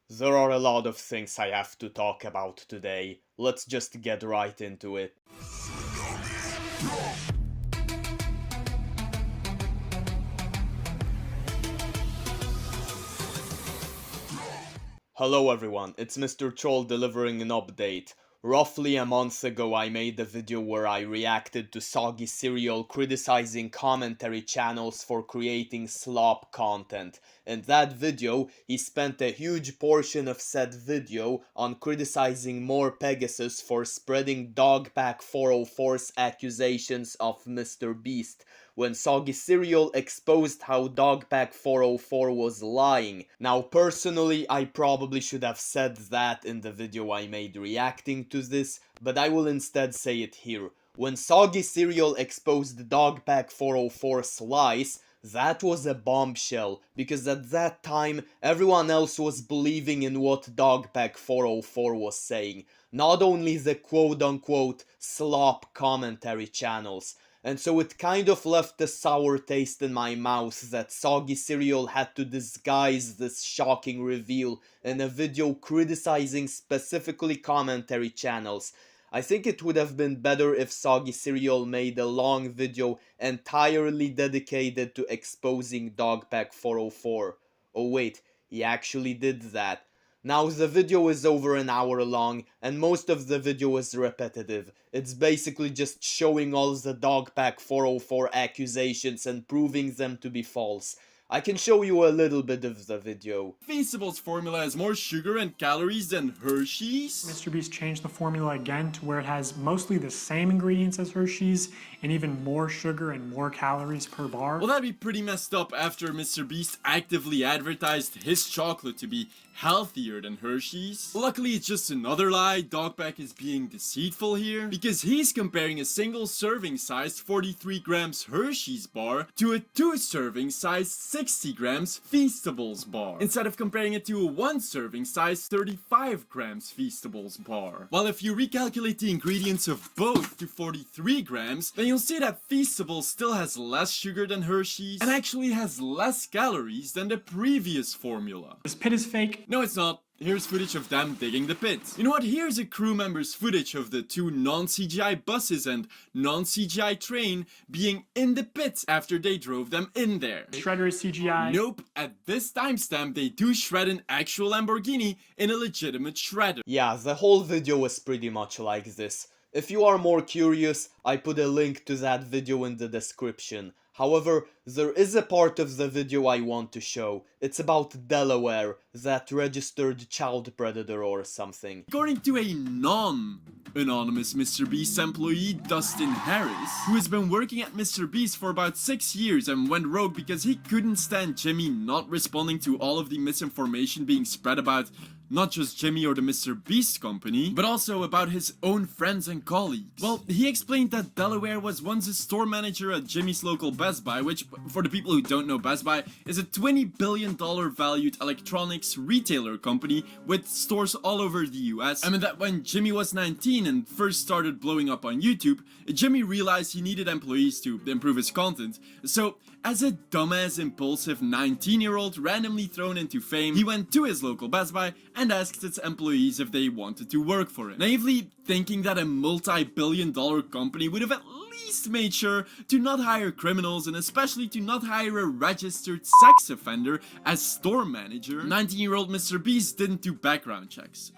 There are a lot of things I have to talk about today. Let's just get right into it. Hello everyone, it's Mr. Troll delivering an update. Roughly a month ago I made a video where I reacted to Soggy Cereal criticizing commentary channels for creating slop content. In that video, he spent a huge portion of said video on criticizing MorePegasus for spreading DogPack404's accusations of MrBeast, when Soggy Cereal exposed how DogPack404 was lying. Now personally, I probably should have said that in the video I made reacting to this, but I will instead say it here. When Soggy Cereal exposed DogPack404's lies, that was a bombshell, because at that time everyone else was believing in what DogPack404 was saying, not only the quote-unquote slop commentary channels. And so it kind of left a sour taste in my mouth that Soggy Cereal had to disguise this shocking reveal in a video criticizing specifically commentary channels. I think it would have been better if Soggy Cereal made a long video entirely dedicated to exposing DogPack404. Oh wait, he actually did that. Now the video is over an hour long, and most of the video is repetitive. It's basically just showing all the DogPack404 accusations and proving them to be false. I can show you a little bit of the video. Feastable's formula has more sugar and calories than Hershey's? MrBeast changed the formula again to where it has mostly the same ingredients as Hershey's and even more sugar and more calories per bar. Well, that'd be pretty messed up after MrBeast actively advertised his chocolate to be healthier than Hershey's. Luckily, it's just another lie. Dogpack is being deceitful here because he's comparing a single serving sized 43 grams Hershey's bar to a 2 serving sized 60 grams Feastables bar, instead of comparing it to a 1 serving size 35 grams Feastables bar. While if you recalculate the ingredients of both to 43 grams, then you'll see that Feastables still has less sugar than Hershey's and actually has less calories than the previous formula. This pit is fake. No, it's not. Here's footage of them digging the pit. You know what? Here's a crew member's footage of the 2 non-CGI buses and non-CGI train being in the pit after they drove them in there. Shredder is CGI. Nope, at this timestamp they do shred an actual Lamborghini in a legitimate shredder. Yeah, the whole video is pretty much like this. If you are more curious, I put a link to that video in the description. However, there is a part of the video I want to show. It's about Delaware, that registered child predator or something. According to a non-anonymous MrBeast employee, Dustin Harris, who has been working at MrBeast for about 6 years and went rogue because he couldn't stand Jimmy not responding to all of the misinformation being spread about not just Jimmy or the MrBeast company, but also about his own friends and colleagues. Well, he explained that Delaware was once a store manager at Jimmy's local Best Buy, which, for the people who don't know, Best Buy is a $20 billion valued electronics retailer company with stores all over the US. I mean that when Jimmy was 19 and first started blowing up on YouTube, Jimmy realized he needed employees to improve his content. So, as a dumbass, impulsive 19-year-old randomly thrown into fame, he went to his local Best Buy and asked its employees if they wanted to work for it, naively thinking that a multi-billion-dollar company would have at least made sure to not hire criminals and especially to not hire a registered sex offender as store manager. 19-year-old MrBeast didn't do background checks.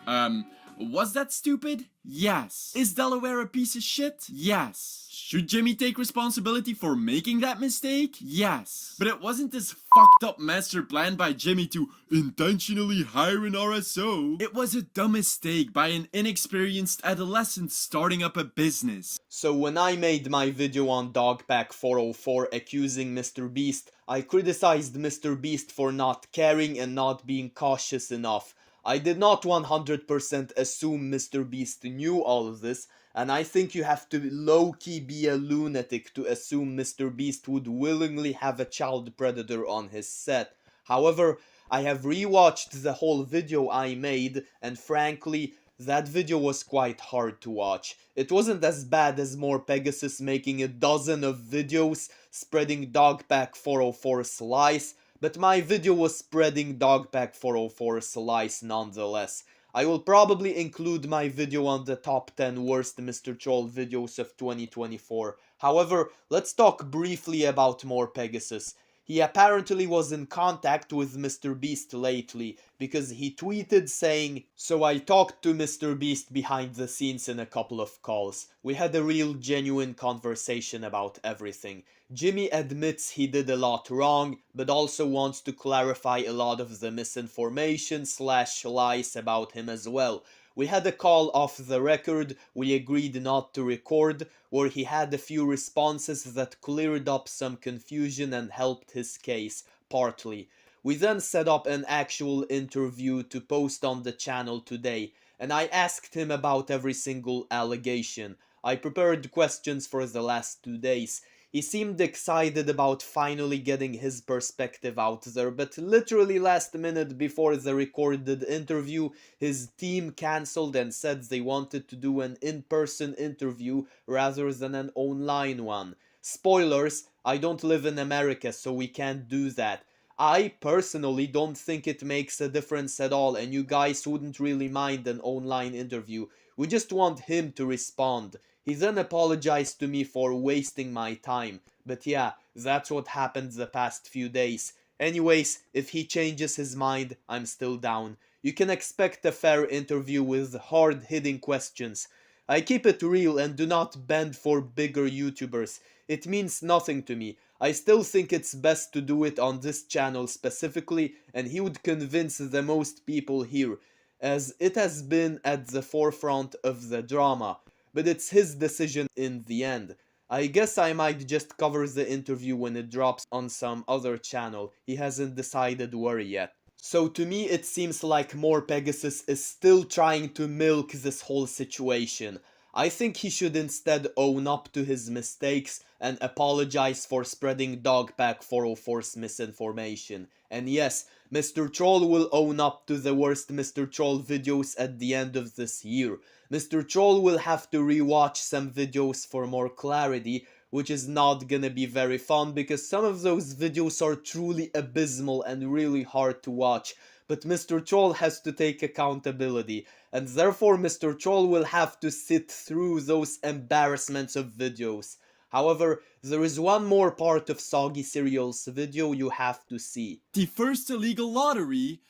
Was that stupid? Yes. Is Delaware a piece of shit? Yes. Should Jimmy take responsibility for making that mistake? Yes. But it wasn't this fucked up master plan by Jimmy to intentionally hire an RSO. It was a dumb mistake by an inexperienced adolescent starting up a business. So when I made my video on DogPack404 accusing MrBeast, I criticized MrBeast for not caring and not being cautious enough. I did not 100% assume MrBeast knew all of this, and I think you have to low-key be a lunatic to assume MrBeast would willingly have a child predator on his set. However, I have rewatched the whole video I made, and frankly, that video was quite hard to watch. It wasn't as bad as MorePegasus making a dozen of videos spreading DogPack404's lies, but my video was spreading DogPack404's lies nonetheless. I will probably include my video on the top 10 worst Mr. Troll videos of 2024. However, let's talk briefly about MorePegasus. He apparently was in contact with MrBeast lately because he tweeted saying, "So I talked to MrBeast behind the scenes in a couple of calls. We had a real genuine conversation about everything. Jimmy admits he did a lot wrong, but also wants to clarify a lot of the misinformation / lies about him as well. We had a call off the record, we agreed not to record, where he had a few responses that cleared up some confusion and helped his case, partly. We then set up an actual interview to post on the channel today, and I asked him about every single allegation. I prepared questions for the last 2 days. He seemed excited about finally getting his perspective out there, but literally last minute before the recorded interview, his team cancelled and said they wanted to do an in-person interview rather than an online one. Spoilers, I don't live in America, so we can't do that. I personally don't think it makes a difference at all, and you guys wouldn't really mind an online interview. We just want him to respond." He then apologized to me for wasting my time, but yeah, that's what happened the past few days. Anyways, if he changes his mind, I'm still down. You can expect a fair interview with hard-hitting questions. I keep it real and do not bend for bigger YouTubers. It means nothing to me. I still think it's best to do it on this channel specifically, and he would convince the most people here, as it has been at the forefront of the drama. But it's his decision in the end. I guess I might just cover the interview when it drops on some other channel. He hasn't decided where yet. So to me it seems like MorePegasus is still trying to milk this whole situation. I think he should instead own up to his mistakes and apologize for spreading DogPack404's misinformation. And yes, Mr. Troll will own up to the worst Mr. Troll videos at the end of this year. Mr. Troll will have to rewatch some videos for more clarity, which is not gonna be very fun because some of those videos are truly abysmal and really hard to watch. But Mr. Troll has to take accountability, and therefore Mr. Troll will have to sit through those embarrassments of videos. However, there is one more part of Soggy Cereal's video you have to see. The first illegal lottery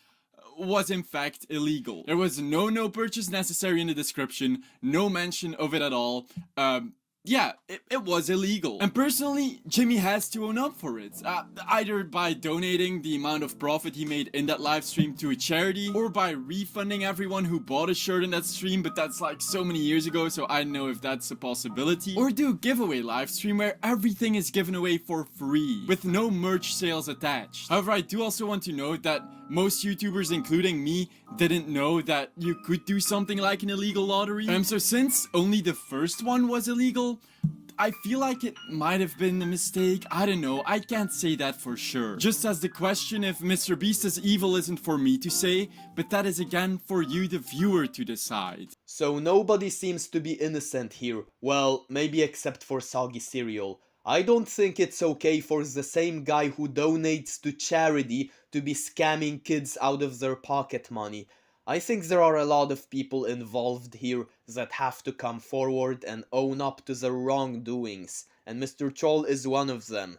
was in fact illegal. There was no purchase necessary in the description, no mention of it at all. Yeah, it was illegal. And personally, Jimmy has to own up for it. Either by donating the amount of profit he made in that live stream to a charity, or by refunding everyone who bought a shirt in that stream, but that's like so many years ago, so I don't know if that's a possibility. Or do a giveaway live stream where everything is given away for free, with no merch sales attached. However, I do also want to note that most YouTubers, including me, didn't know that you could do something like an illegal lottery. So since only the first one was illegal, I feel like it might have been a mistake. I don't know, I can't say that for sure. Just as the question if MrBeast is evil isn't for me to say, but that is again for you, the viewer, to decide. So nobody seems to be innocent here. Well, maybe except for Soggy Cereal. I don't think it's okay for the same guy who donates to charity to be scamming kids out of their pocket money. I think there are a lot of people involved here that have to come forward and own up to their wrongdoings, and Mr. Troll is one of them.